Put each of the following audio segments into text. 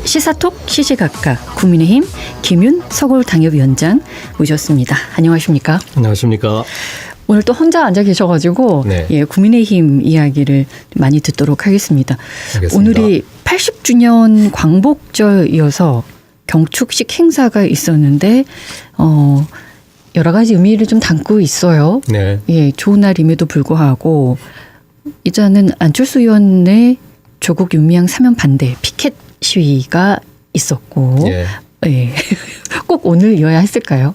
시사톡 시시각각 국민의힘 김윤 서울당협위원장 모셨습니다. 안녕하십니까? 안녕하십니까? 오늘 또 혼자 앉아 계셔가지고 네. 예, 국민의힘 이야기를 많이 듣도록 하겠습니다. 알겠습니다. 오늘이 80주년 광복절이어서 경축식 행사가 있었는데 여러 가지 의미를 좀 담고 있어요. 네. 예, 좋은 날임에도 불구하고 이제는 안철수 의원의 조국 윤미향 사면 반대 피켓 시위가 있었고 예. 예. 꼭 오늘이어야 했을까요?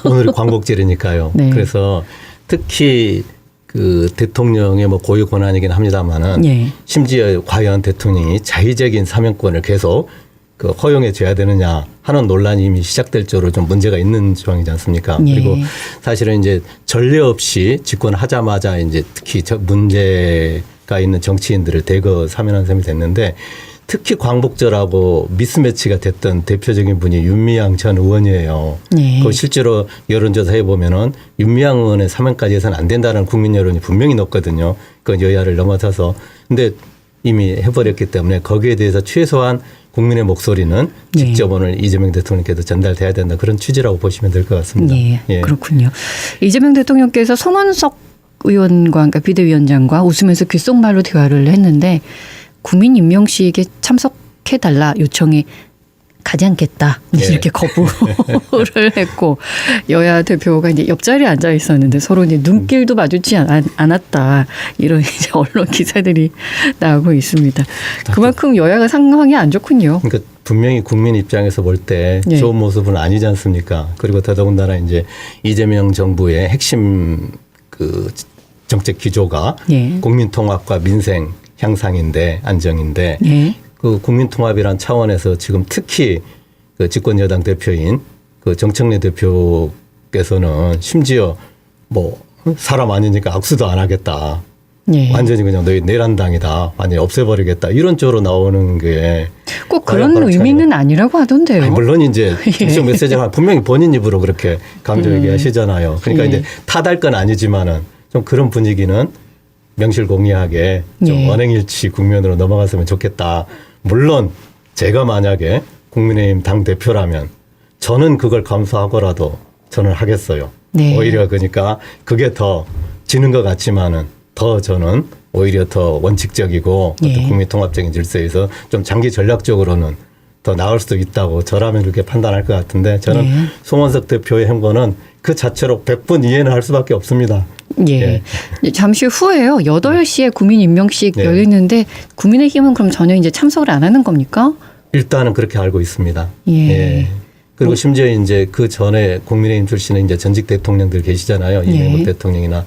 오늘 광복절이니까요. 네. 그래서 특히 그 대통령의 뭐 고유 권한이긴 합니다만은 예. 심지어 과연 대통령이 자의적인 사면권을 계속 그 허용해 줘야 되느냐 하는 논란이 이미 시작될 정도로 좀 문제가 있는 조항이지 않습니까? 예. 그리고 사실은 이제 전례 없이 집권하자마자 이제 특히 문제가 있는 정치인들을 대거 사면한 셈이 됐는데 특히 광복절하고 미스매치가 됐던 대표적인 분이 윤미향 전 의원이에요. 예. 그 실제로 여론조사해 보면은 윤미향 의원의 사면까지 해서는 안 된다는 국민 여론이 분명히 높거든요. 그 여야를 넘어서서. 근데 이미 해버렸기 때문에 거기에 대해서 최소한 국민의 목소리는 예. 직접 오늘 이재명 대통령께도 전달돼야 된다. 그런 취지라고 보시면 될 것 같습니다. 예, 예. 그렇군요. 이재명 대통령께서 송원석 의원과 그러니까 비대위원장과 웃으면서 귓속말로 대화를 했는데 국민임명식에 참석해달라 요청에 가지 않겠다 이렇게 거부를 했고 여야 대표가 이제 옆자리에 앉아 있었는데 서로 이제 눈길도 마주치 않았다 이런 이제 언론 기사들이 나오고 있습니다. 그만큼 여야가 상황이 안 좋군요. 그러니까 분명히 국민 입장에서 볼 때 예. 좋은 모습은 아니지 않습니까? 그리고 더더군다나 이제 이재명 정부의 핵심 그 정책 기조가 예. 국민 통합과 민생 향상인데 안정인데 예. 그 국민 통합이란 차원에서 지금 특히 그 집권 여당 대표인 그 정청래 대표께서는 심지어 뭐 사람 아니니까 악수도 안 하겠다. 예. 완전히 그냥 너희 내란당이다. 완전히 없애버리겠다. 이런 쪽으로 나오는 게 꼭 그런 의미는 아니라고 하던데요. 아니, 물론 이제 예. 정책 메시지가 분명히 본인 입으로 그렇게 강조 얘기하시잖아요. 그러니까 예. 이제 타달 건 아니지만은 좀 그런 분위기는 명실공히하게 좀 예. 언행일치 국면으로 넘어갔으면 좋겠다. 물론 제가 만약에 국민의힘 당 대표라면 저는 그걸 감수하고라도 저는 하겠어요. 네. 오히려 그러니까 그게 더 지는 것 같지만은 더 저는 오히려 더 원칙적이고 예. 어떤 국민 통합적인 질서에서 좀 장기 전략적으로는 더 나을 수도 있다고 저라면 그렇게 판단할 것 같은데 저는 네. 송원석 대표의 행보는 그 자체로 100번 이해는 할 수밖에 없습니다. 예. 잠시 후에요. 8시에 국민임명식 네. 열리는데 국민의힘은 그럼 전혀 이제 참석을 안 하는 겁니까? 일단은 그렇게 알고 있습니다. 예. 그리고 심지어 이제 그 전에 국민의힘 출신의 이제 전직 대통령들 계시잖아요. 예. 이명박 대통령이나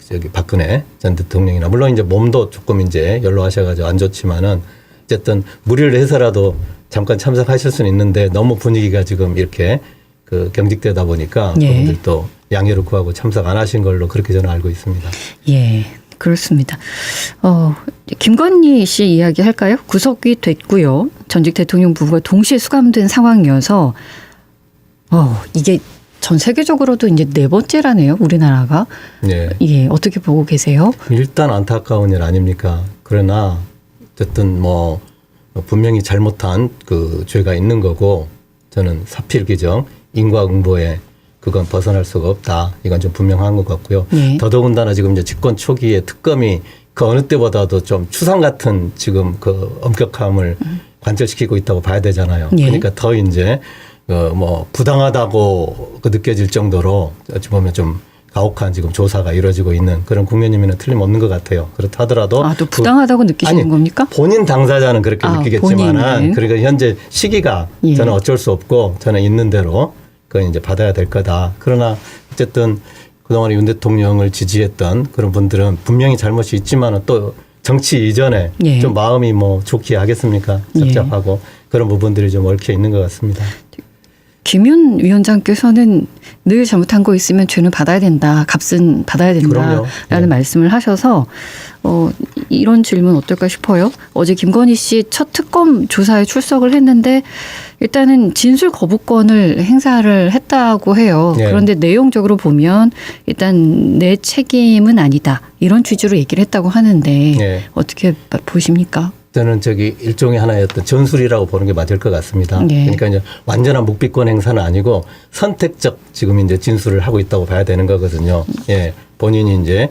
저기 박근혜 전 대통령이나 물론 이제 몸도 조금 이제 연로하셔가지고 안 좋지만은 어쨌든 무리를 해서라도 잠깐 참석하실 수는 있는데 너무 분위기가 지금 이렇게 그 경직되다 보니까 예. 그분들도 양해를 구하고 참석 안 하신 걸로 그렇게 저는 알고 있습니다. 예. 그렇습니다. 김건희 씨 이야기 할까요? 구속이 됐고요. 전직 대통령 부부가 동시에 수감된 상황이어서 이게 전 세계적으로도 이제 4번째라네요. 우리나라가. 네. 예. 어떻게 보고 계세요? 일단 안타까운 일 아닙니까? 그러나 어쨌든 뭐 분명히 잘못한 그 죄가 있는 거고 저는 사필 규정 인과응보에 그건 벗어날 수가 없다. 이건 좀 분명한 것 같고요. 네. 더더군다나 지금 이제 집권 초기에 특검이 그 어느 때보다도 좀 추상 같은 지금 그 엄격함을 관철시키고 있다고 봐야 되잖아요. 네. 그러니까 더 이제 뭐 부당하다고 느껴질 정도로 어찌 보면 좀 가혹한 지금 조사가 이루어지고 있는 그런 국면이면 틀림없는 것 같아요. 그렇다 하더라도 또 부당하다고 느끼시는 겁니까? 본인 당사자는 그렇게 느끼겠지만은 본인은. 그러니까 현재 시기가 예. 저는 어쩔 수 없고 저는 있는 대로 그건 이제 받아야 될 거다. 그러나 어쨌든 그동안에 윤 대통령을 지지했던 그런 분들은 분명히 잘못이 있지만은 또 정치 이전에 예. 좀 마음이 뭐 좋기 하겠습니까? 복잡하고 그런 부분들이 좀 얽혀 있는 것 같습니다. 김윤 위원장께서는 늘 잘못한 거 있으면 죄는 받아야 된다. 값은 받아야 된다라는 그럼요. 말씀을 하셔서 이런 질문 어떨까 싶어요. 어제 김건희 씨 첫 특검 조사에 출석을 했는데 일단은 진술 거부권을 행사를 했다고 해요. 네. 그런데 내용적으로 보면 일단 내 책임은 아니다. 이런 취지로 얘기를 했다고 하는데 네. 어떻게 보십니까? 저는 저기 일종의 하나의 어떤 전술이라고 보는 게 맞을 것 같습니다. 네. 그러니까 이제 완전한 묵비권 행사는 아니고 선택적 지금 이제 진술을 하고 있다고 봐야 되는 거거든요. 예. 본인이 이제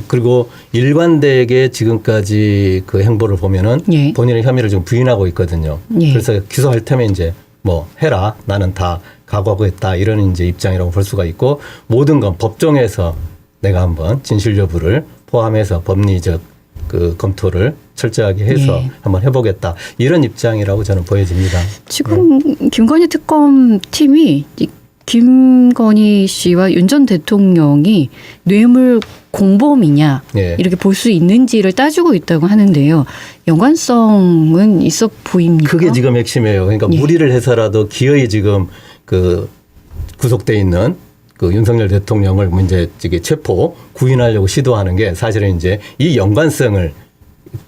그리고 일관되게 지금까지 그 행보를 보면은 예. 본인의 혐의를 지금 부인하고 있거든요. 예. 그래서 기소할 테면 이제 뭐 해라. 나는 다 각오하겠다. 이런 이제 입장이라고 볼 수가 있고 모든 건 법정에서 내가 한번 진실 여부를 포함해서 법리적 그 검토를 철저하게 해서 예. 한번 해보겠다. 이런 입장이라고 저는 보여집니다. 지금 김건희 특검 팀이 김건희 씨와 윤 전 대통령이 뇌물 공범이냐 예. 이렇게 볼 수 있는지를 따지고 있다고 하는데요. 연관성은 있어 보입니까? 그게 지금 핵심이에요. 그러니까 예. 무리를 해서라도 기어이 지금 그 구속돼 있는 그 윤석열 대통령을 이제 체포 구인하려고 시도하는 게 사실은 이제 이 연관성을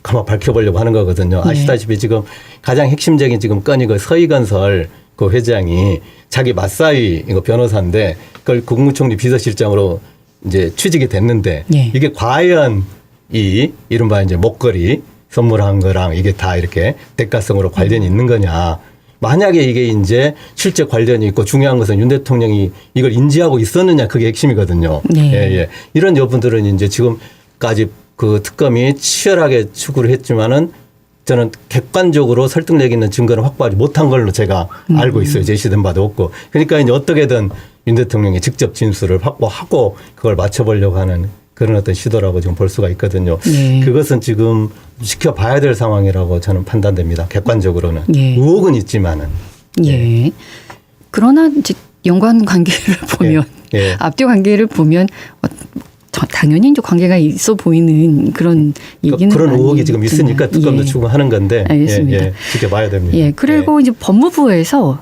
한번 밝혀보려고 하는 거거든요. 네. 아시다시피 지금 가장 핵심적인 지금 건이 그 서희건설 그 회장이 자기 맞사위 이거 변호사인데 그걸 국무총리 비서실장으로 이제 취직이 됐는데 네. 이게 과연 이 이른바 이제 목걸이 선물한 거랑 이게 다 이렇게 대가성으로 관련이 있는 거냐. 만약에 이게 이제 실제 관련이 있고 중요한 것은 윤 대통령이 이걸 인지하고 있었느냐 그게 핵심이거든요. 네. 예, 예. 이런 여부들은 이제 지금까지 그 특검이 치열하게 추구를 했지만은 저는 객관적으로 설득력 있는 증거를 확보하지 못한 걸로 제가 알고 있어요. 제시된 바도 없고. 그러니까 이제 어떻게든 윤 대통령이 직접 진술을 확보하고 그걸 맞춰보려고 하는 그런 어떤 시도라고 지금 볼 수가 있거든요. 네. 그것은 지금 지켜봐야 될 상황이라고 저는 판단됩니다. 객관적으로는. 네. 의혹은 있지만은. 예. 그러나 이제 연관 관계를 보면 예. 앞뒤 관계를 보면 당연히 이제 관계가 있어 보이는 그런 얘기는 그런 의혹이 지금 아니지만. 있으니까 특검도 예. 추구하는 건데 알겠습니다. 예, 예. 지켜봐야 됩니다. 예. 그리고 이제 법무부에서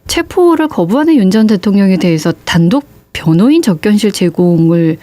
체포를 거부하는 윤 전 대통령에 대해서 단독 변호인 접견실 제공을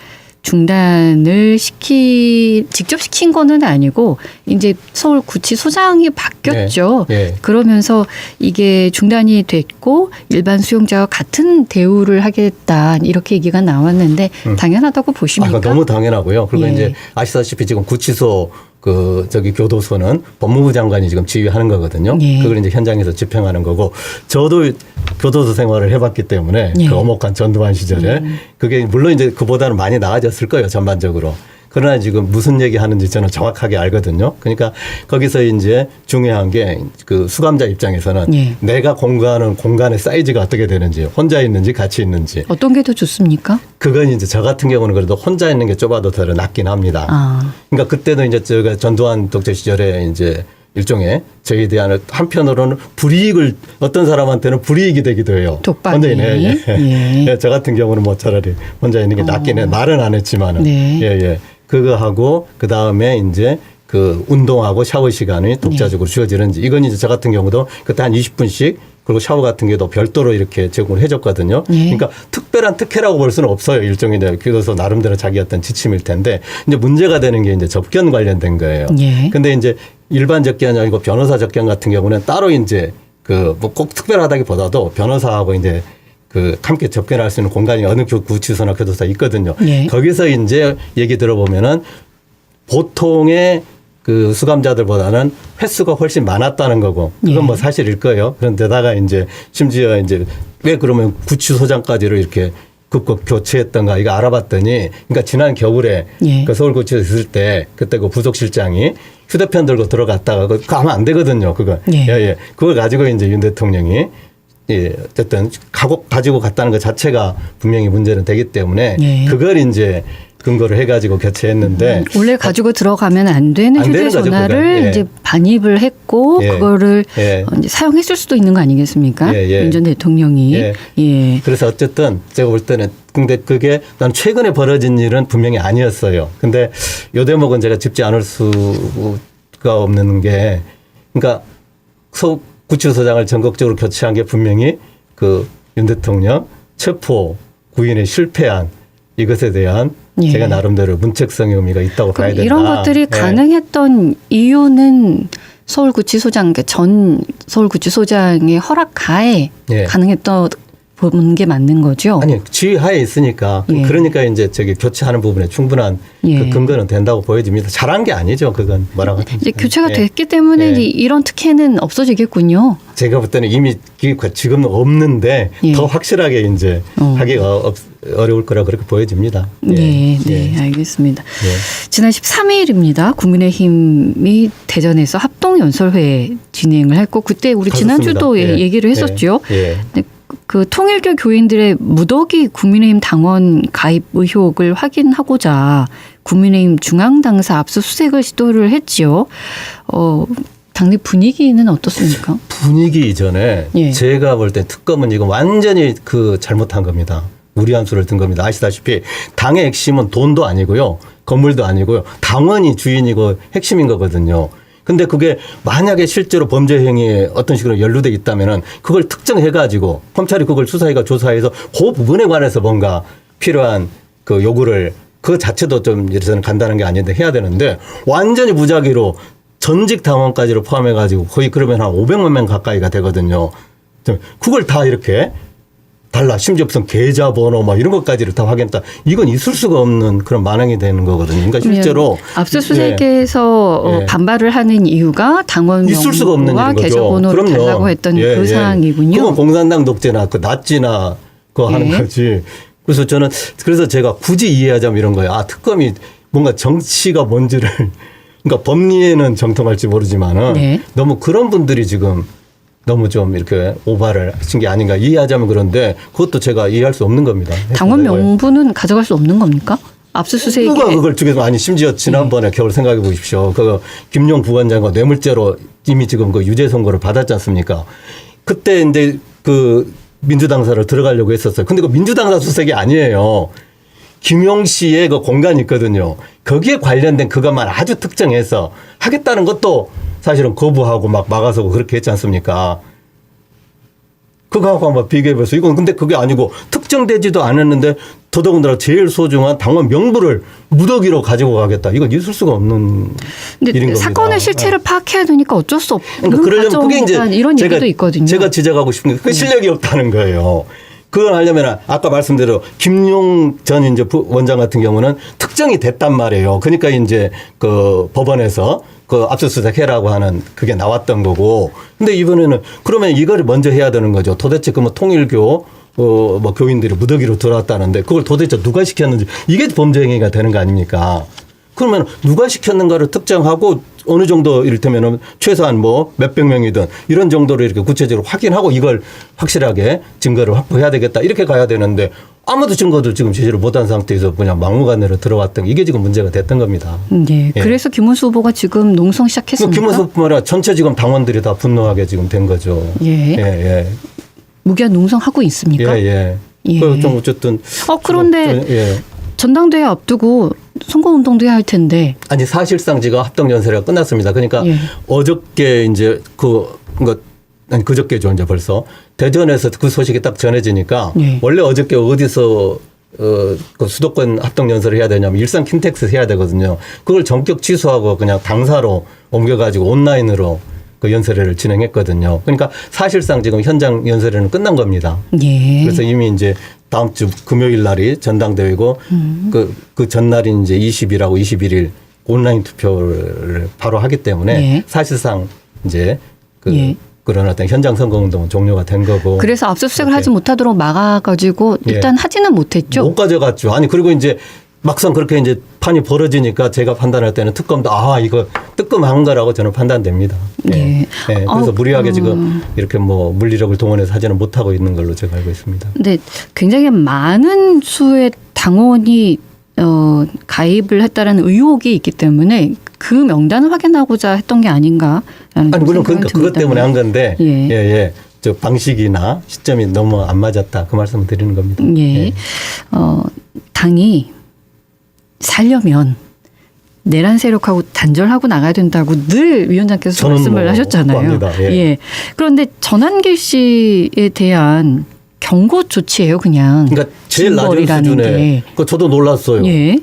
중단을 직접 시킨 거는 아니고 이제 서울구치소장이 바뀌었죠. 예. 그러면서 이게 중단이 됐고 일반 수용자와 같은 대우를 하겠다 이렇게 얘기가 나왔는데 당연하다고 보십니까? 너무 당연하고요. 그리고 예. 이제 아시다시피 지금 구치소 교도소는 법무부 장관이 지금 지휘하는 거거든요. 예. 그걸 이제 현장에서 집행하는 거고 저도 교도소 생활을 해봤기 때문에 예. 그 엄혹한 전두환 시절에 그게 물론 이제 그보다는 많이 나아졌을 거예요. 전반적으로. 그러나 지금 무슨 얘기 하는지 저는 정확하게 알거든요. 그러니까 거기서 이제 중요한 게 그 수감자 입장에서는 예. 내가 공부하는 공간의 사이즈가 어떻게 되는지 혼자 있는지 같이 있는지 어떤 게 더 좋습니까? 그건 이제 저 같은 경우는 그래도 혼자 있는 게 좁아도 더 낫긴 합니다. 아. 그러니까 그때도 이제 제가 전두환 독재 시절에 이제 일종의 저희에 대한 한편으로는 불이익을 어떤 사람한테는 불이익이 되기도 해요. 독박이. 혼자 있네. 예. 예. 예, 저 같은 경우는 뭐 차라리 혼자 있는 게 낫긴 해. 말은 안 했지만은. 네. 예, 예. 그거 하고 그 다음에 이제 그 운동하고 샤워 시간이 독자적으로 주어지는지 이건 이제 저 같은 경우도 그때 한 20분씩 그리고 샤워 같은 게도 별도로 이렇게 제공을 해줬거든요. 예. 그러니까 특별한 특혜라고 볼 수는 없어요. 일종의 이제 교도소 나름대로 자기 어떤 지침일 텐데 이제 문제가 되는 게 이제 접견 관련된 거예요. 예. 근데 이제 일반 접견이 아니고 변호사 접견 같은 경우는 따로 이제 그 뭐 꼭 특별하다기보다도 변호사하고 이제 그 함께 접견할 수 있는 공간이 어느 구치소나 교도소에 있거든요. 예. 거기서 이제 얘기 들어보면은 보통의 그 수감자들보다는 횟수가 훨씬 많았다는 거고 그건 예. 뭐 사실일 거예요. 그런데다가 이제 심지어 이제 왜 그러면 구치소장까지로 이렇게 급급 교체했던가 이거 알아봤더니 그러니까 지난 겨울에 예. 그 서울구치소에 있을 때 그때 그 부속실장이 휴대폰 들고 들어갔다가 그거 하면 안 되거든요. 그거. 예. 예, 예. 그걸 가지고 이제 윤 대통령이 예, 어쨌든 가지고 갔다는 것 자체가 분명히 문제는 되기 때문에 예. 그걸 이제 근거를 해가지고 교체했는데 원래 가지고 들어가면 안 되는 안 되는 거죠, 휴대전화를 그건. 예. 이제 반입을 했고 예. 그거를 예. 이제 사용했을 수도 있는 거 아니겠습니까? 예, 예. 윤 전 대통령이. 예. 예. 그래서 어쨌든 제가 볼 때는 근데 그게 난 최근에 벌어진 일은 분명히 아니었어요. 근데 요 대목은 제가 짚지 않을 수가 없는 게 그러니까 구치소장을 전국적으로 교체한 게 분명히 그 윤 대통령 체포 구인에 실패한 이것에 대한 예. 제가 나름대로 문책성의 의미가 있다고 봐야 된다. 이런 것들이 예. 가능했던 이유는 서울구치소장, 그러니까 전 서울구치소장의 허락하에 예. 가능했던 보는 게 맞는 거죠. 아니 지휘하에 있으니까 예. 그러니까 이제 저기 교체하는 부분에 충분한 예. 그 근거는 된다고 보여집니다. 잘한 게 아니죠. 그건 뭐라고 하든지. 이제 교체가 예. 됐기 때문에 예. 이런 특혜는 없어지겠군요. 제가 볼 때는 이미 지금은 없는데 예. 더 확실하게 이제 하기가 어려울 거라 그렇게 보여집니다. 네, 네, 예. 알겠습니다. 예. 지난 13일입니다. 국민의힘이 대전에서 합동연설회 진행을 했고 그때 우리 지난주도 갔었습니다. 예. 얘기를 했었죠. 예. 근데 그 통일교 교인들의 무더기 국민의힘 당원 가입 의혹을 확인하고자 국민의힘 중앙당사 압수수색을 시도를 했지요. 당내 분위기는 어떻습니까? 분위기 이전에 예. 제가 볼 때 특검은 이거 완전히 그 잘못한 겁니다. 무리한 수를 든 겁니다. 아시다시피 당의 핵심은 돈도 아니고요. 건물도 아니고요. 당원이 주인이고 핵심인 거거든요. 근데 그게 만약에 실제로 범죄 행위에 어떤 식으로 연루돼 있다면은 그걸 특정해가지고 검찰이 그걸 수사해가 조사해서 그 부분에 관해서 뭔가 필요한 그 요구를 그 자체도 좀 저는 간다는 게 아닌데 해야 되는데 완전히 무작위로 전직 당원까지를 포함해가지고 거의 그러면 한 500만 명 가까이가 되거든요. 그걸 다 이렇게 달라. 심지어 무슨 계좌번호 막 이런 것까지를 다 확인했다. 이건 있을 수가 없는 그런 만행이 되는 거거든요. 그러니까 실제로 압수수색에서 예. 반발을 하는 이유가 당원 있을 수가 없는 명부와 일인 거죠. 계좌번호를 달라고 했던 예, 그 예. 사항이군요. 그건 공산당 독재나 그 나치나 그거 하는 예. 거지. 그래서 저는 그래서 제가 굳이 이해하자면 이런 거예요. 아 특검이 뭔가 정치가 뭔지를 그러니까 법리에는 정통할지 모르지만은 네. 너무 그런 분들이 지금 너무 좀 이렇게 오바를 하신 게 아닌가 이해하자면 그런데 그것도 제가 이해할 수 없는 겁니다. 당원 명부는 가져갈 수 없는 겁니까? 압수수색에 누가 그걸 주겠어? 아니 심지어 지난번에 겨울 생각해 보십시오. 그 김용 부원장과 뇌물죄로 이미 지금 그 유죄 선고를 받았지 않습니까? 그때 이제 그 민주당사를 들어가려고 했었어요. 근데 그 민주당사 수색이 아니에요. 김용 씨의 그 공간이 있거든요. 거기에 관련된 그것만 아주 특정해서 하겠다는 것도 사실은 거부하고 막 막아서고 그렇게 했지 않습니까? 그거하고 한번 비교해보세요. 이건 근데 그게 아니고 특정되지도 않았는데 더더군다나 제일 소중한 당원 명부를 무더기로 가지고 가겠다. 이건 있을 수가 없는 일인 겁니다. 사건의 실체를 파악해야 되니까 어쩔 수 없는 그러니까 그러려면 그게 이제 이런 얘기도 있거든요. 제가 지적하고 싶은 게 그 실력이 없다는 거예요. 그걸 하려면 아까 말씀대로 김용 전 이제 원장 같은 경우는 특정이 됐단 말이에요. 그러니까 이제 그 법원에서 그 압수수색 해라고 하는 그게 나왔던 거고. 근데 이번에는 그러면 이걸 먼저 해야 되는 거죠. 도대체 그 뭐 통일교 뭐 교인들이 무더기로 들어왔다는데 그걸 도대체 누가 시켰는지 이게 범죄 행위가 되는 거 아닙니까? 그러면 누가 시켰는가를 특정하고 어느 정도 이를테면 최소한 뭐 몇백 명이든 이런 정도로 이렇게 구체적으로 확인하고 이걸 확실하게 증거를 확보해야 되겠다 이렇게 가야 되는데 아무도 증거도 지금 제시를 못한 상태에서 그냥 막무가내로 들어왔던 이게 지금 문제가 됐던 겁니다. 네. 예. 그래서 김문수 후보가 지금 농성 시작했습니까? 김문수 뿐만 아니라 전체 지금 당원들이 다 분노하게 지금 된 거죠. 예. 예, 예. 무기한 농성하고 있습니까? 예, 예. 예. 좀 어쨌든. 그런데 예. 전당대회 앞두고 선거운동도 해야 할 텐데. 아니 사실상 지금 합동연설회가 끝났습니다. 그러니까 예. 어저께 이제 아니 그저께죠 이제 벌써 대전에서 그 소식이 딱 전해지니까 예. 원래 어저께 어디서 그 수도권 합동연설을 해야 되냐면 일산 킨텍스 해야 되거든요. 그걸 전격 취소하고 그냥 당사로 옮겨가지고 온라인으로 그 연설회를 진행했거든요. 그러니까 사실상 지금 현장 연설회는 끝난 겁니다. 예. 그래서 이미 이제 다음 주 금요일 날이 전당대회고 그 전날인 이제 20일하고 21일 온라인 투표를 바로 하기 때문에 예. 사실상 이제 예. 그런 어떤 현장 선거 운동은 종료가 된 거고. 그래서 압수수색을 이렇게. 하지 못하도록 막아가지고 일단 하지는 못했죠. 못 가져갔죠. 아니 그리고 이제 막상 그렇게 이제 판이 벌어지니까 제가 판단할 때는 특검도 이거 뜨끔한 거라고 저는 판단됩니다. 예. 예. 그래서 무리하게 지금 이렇게 뭐 물리력을 동원해서 하지는 못하고 있는 걸로 제가 알고 있습니다. 근데 굉장히 많은 수의 당원이 가입을 했다는 의혹이 있기 때문에 그 명단을 확인하고자 했던 게 아닌가라는 아니 물론 생각은 그것 때문에 한 건데 예. 예. 저 방식이나 시점이 너무 안 맞았다 그 말씀을 드리는 겁니다. 예. 예. 당이 살려면 내란 세력하고 단절하고 나가야 된다고 늘 위원장께서 저는 말씀을 하셨잖아요. 확고합니다. 예. 그런데 전한길 씨에 대한 경고 조치예요, 그냥. 그러니까 제일 낮은 징벌이라는 수준에 게. 그 저도 놀랐어요. 예.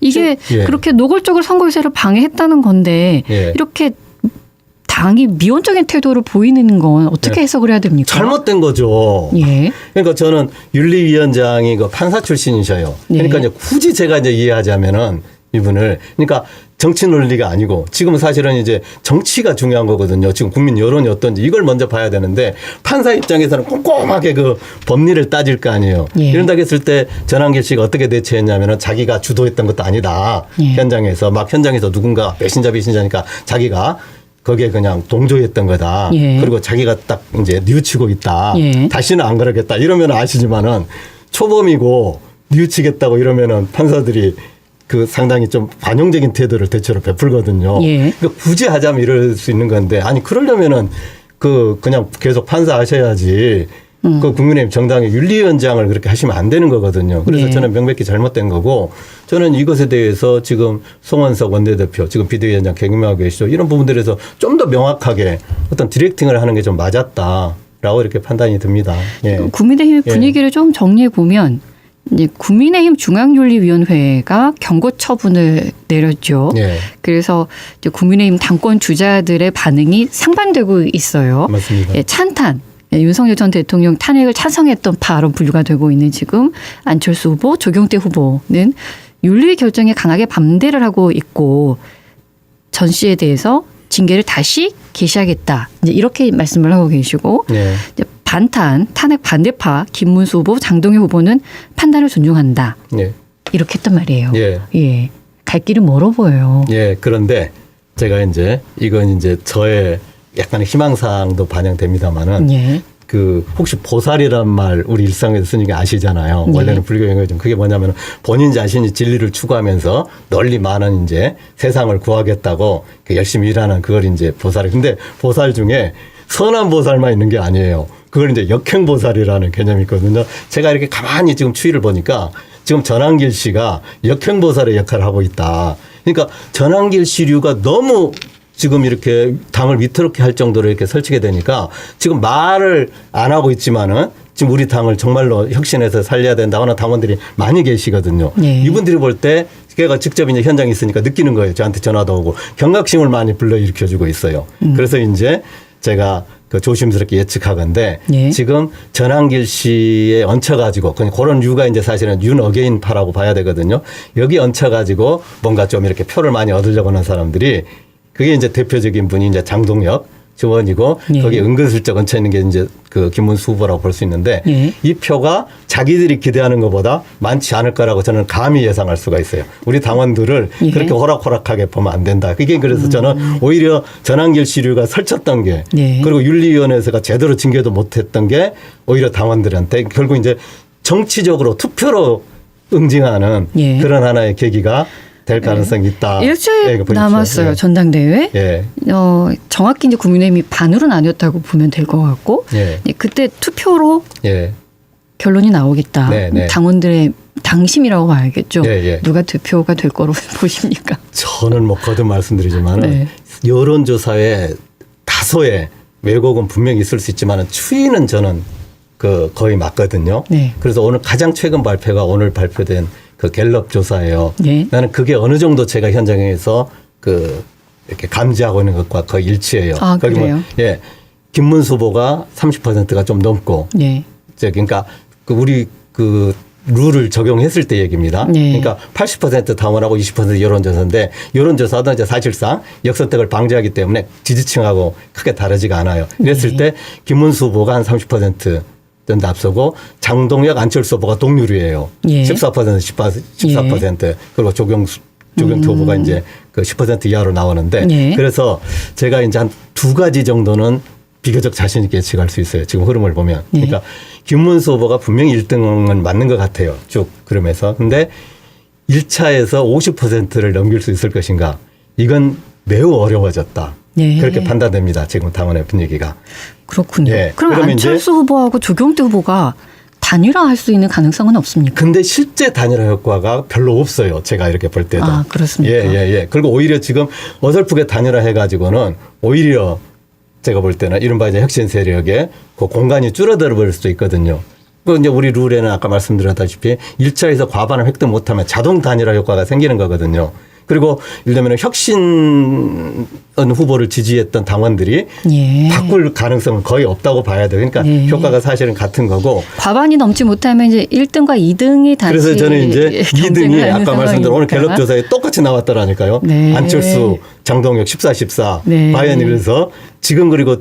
이게 예. 그렇게 노골적으로 선거 유세를 방해했다는 건데 예. 이렇게 당이 미온적인 태도를 보이는 건 어떻게 네. 해석을 해야 됩니까? 잘못된 거죠. 예. 그러니까 저는 윤리위원장이 그 판사 출신이셔요. 그러니까 네. 이제 굳이 제가 이제 이해하자면은 이분을 그러니까 정치 논리가 아니고 지금 사실은 이제 정치가 중요한 거거든요. 지금 국민 여론이 어떤지 이걸 먼저 봐야 되는데 판사 입장에서는 꼼꼼하게 그 법리를 따질 거 아니에요. 예. 이런다고 했을 때 전한길 씨가 어떻게 대처했냐면은 자기가 주도했던 것도 아니다. 예. 현장에서 막 현장에서 누군가 배신자니까 자기가 거기에 그냥 동조했던 거다. 예. 그리고 자기가 딱 이제 뉘우치고 있다. 예. 다시는 안 그러겠다. 이러면 아시지만은 초범이고 뉘우치겠다고 이러면은 판사들이 그 상당히 좀 관용적인 태도를 대체로 베풀거든요. 예. 그러니까 굳이 하자면 이럴 수 있는 건데 아니 그러려면은 그냥 계속 판사하셔야지. 그 국민의힘 정당의 윤리위원장을 그렇게 하시면 안 되는 거거든요. 그래서 예. 저는 명백히 잘못된 거고 저는 이것에 대해서 지금 송원석 원내대표 지금 비대위원장 경임하고 계시죠. 이런 부분들에서 좀 더 명확하게 어떤 디렉팅을 하는 게 좀 맞았다라고 이렇게 판단이 듭니다. 예. 국민의힘의 분위기를 좀 정리해 보면 이제 국민의힘 중앙윤리위원회가 경고 처분을 내렸죠. 예. 그래서 이제 국민의힘 당권 주자들의 반응이 상반되고 있어요. 맞습니다. 예, 찬탄. 예, 윤석열 전 대통령 탄핵을 찬성했던 파로 분류가 되고 있는 지금 안철수 후보, 조경태 후보는 윤리 결정에 강하게 반대를 하고 있고 전 씨에 대해서 징계를 다시 개시하겠다. 이제 이렇게 말씀을 하고 계시고 예. 이제 반탄 탄핵 반대파 김문수 후보, 장동혁 후보는 판단을 존중한다. 예. 이렇게 했단 말이에요. 예. 예. 갈 길은 멀어 보여요. 예. 그런데 제가 이제 이건 이제 저의 약간의 희망사항도 반영됩니다만은 예. 그 혹시 보살이란 말 우리 일상에서 쓰는 게 아시잖아요. 네. 원래는 불교용어죠. 좀 그게 뭐냐면 본인 자신이 진리를 추구하면서 널리 많은 이제 세상을 구하겠다고 열심히 일하는 그걸 이제 보살이. 근데 보살 중에 선한 보살만 있는 게 아니에요. 그걸 이제 역행보살이라는 개념이 있거든요. 제가 이렇게 가만히 지금 추이를 보니까 지금 전한길 씨가 역행보살의 역할을 하고 있다. 그러니까 전한길 씨류가 너무 지금 이렇게 당을 위태롭게 할 정도로 이렇게 설치게 되니까 지금 말을 안 하고 있지만은 지금 우리 당을 정말로 혁신해서 살려야 된다 하는 당원들이 많이 계시거든요. 네. 이분들이 볼 때 걔가 직접 이제 현장에 있으니까 느끼는 거예요. 저한테 전화도 오고 경각심을 많이 불러일으켜주고 있어요. 그래서 이제 제가 그 조심스럽게 예측하건데 네. 지금 전한길 씨에 얹혀가지고 그런 이유가 이제 사실은 윤 어게인파라고 봐야 되거든요. 여기 얹혀가지고 뭔가 좀 이렇게 표를 많이 얻으려고 하는 사람들이 그게 이제 대표적인 분이 이제 장동혁 지원이고 예. 거기 은근슬쩍 얹혀 있는 게 이제 그 김문수 후보라고 볼 수 있는데 예. 이 표가 자기들이 기대하는 것보다 많지 않을 거라고 저는 감히 예상할 수가 있어요. 우리 당원들을 예. 그렇게 호락호락하게 보면 안 된다. 그게 그래서 저는 오히려 전한길 씨류가 설쳤던 게 예. 그리고 윤리위원회에서가 제대로 징계도 못했던 게 오히려 당원들한테 결국 이제 정치적으로 투표로 응징하는 예. 그런 하나의 계기가 될 가능성이 있다. 일주일 예, 보십시오. 남았어요. 예. 전당대회. 예. 정확히 이제 국민의힘이 반으로 나뉘었다고 보면 될 것 같고 예. 그때 투표로 예. 결론이 나오겠다. 네, 네. 당원들의 당심이라고 봐야겠죠. 예, 예. 누가 대표가 될 거로 보십니까? 저는 뭐 거듭 말씀드리지만은 네. 여론조사에 다소의 왜곡은 분명히 있을 수 있지만은 추이는 저는 그 거의 맞거든요. 네. 그래서 오늘 가장 최근 발표가 오늘 발표된 그 갤럽 조사예요. 네. 나는 그게 어느 정도 제가 현장에서 그 이렇게 감지하고 있는 것과 거의 일치해요. 아, 거기 그래요? 예. 김문수 후보가 30%가 좀 넘고 네. 그러니까 그 우리 그 룰을 적용했을 때 얘기입니다. 네. 그러니까 80% 당원하고 20% 여론조사인데 여론조사도 이제 사실상 역선택을 방지하기 때문에 지지층하고 크게 다르지가 않아요. 이랬을 네. 때 김문수 후보가 한 30% 정도 앞서고 장동혁 안철수 후보가 동률이에요. 예. 14% 14%. 그리고 조경태 후보가 이제 그 10% 이하로 나오는데 예. 그래서 제가 이제 한 두 가지 정도는 비교적 자신 있게 예측할 수 있어요. 지금 흐름을 보면. 예. 그러니까 김문수 후보가 분명히 1등은 맞는 것 같아요. 쭉 그러면서. 근데 1차에서 50%를 넘길 수 있을 것인가. 이건 매우 어려워졌다. 네. 그렇게 판단됩니다. 지금 당원의 분위기가. 그렇군요. 예. 그럼 그러면 안철수 후보하고 조경태 후보가 단일화할 수 있는 가능성은 없습니까? 근데 실제 단일화 효과가 별로 없어요. 제가 이렇게 볼 때도. 아, 그렇습니까? 예. 그리고 오히려 지금 어설프게 단일화 해가지고는 오히려 제가 볼 때는 이른바 이제 혁신 세력의 그 공간이 줄어들어 버릴 수도 있거든요. 그 이제 우리 룰에는 아까 말씀드렸다시피 1차에서 과반을 획득 못하면 자동 단일화 효과가 생기는 거거든요. 그리고 예를 들면 혁신 후보를 지지했던 당원들이 예. 바꿀 가능성은 거의 없다고 봐야 돼요. 그러니까 네. 효과가 사실은 같은 거고. 과반이 넘지 못하면 이제 1등과 2등이 다시 그래서 저는 이제 경쟁을 2등이 하는 아까 말씀드린 오늘 상황이니까. 갤럽 조사에 똑같이 나왔더라니까요. 네. 안철수, 장동혁 14, 네. 바이언이 그래서 지금 그리고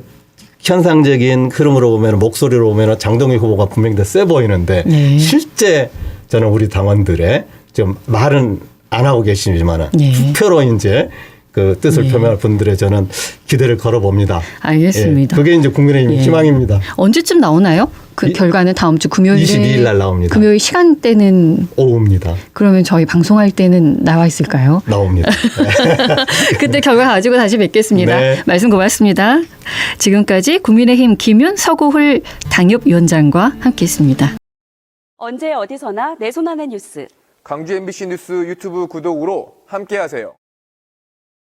현상적인 흐름으로 보면 목소리로 보면 장동혁 후보가 분명히 더 세 보이는데 네. 실제 저는 우리 당원들의 좀 말은 안 하고 계시지만은 네. 투표로 이제 그 뜻을 네. 표명할 분들의 저는 기대를 걸어봅니다. 알겠습니다. 예, 그게 이제 국민의힘 예. 희망입니다. 언제쯤 나오나요? 그 결과는 다음 주 금요일에 22일 날 나옵니다. 금요일 시간대는 오후입니다. 그러면 저희 방송할 때는 나와 있을까요? 나옵니다. 그때 결과 가지고 다시 뵙겠습니다. 네. 말씀 고맙습니다. 지금까지 국민의힘 김윤 서구훌 당협위원장과 함께했습니다. 언제 어디서나 내 손 안의 뉴스. 강주 MBC 뉴스 유튜브 구독으로 함께하세요.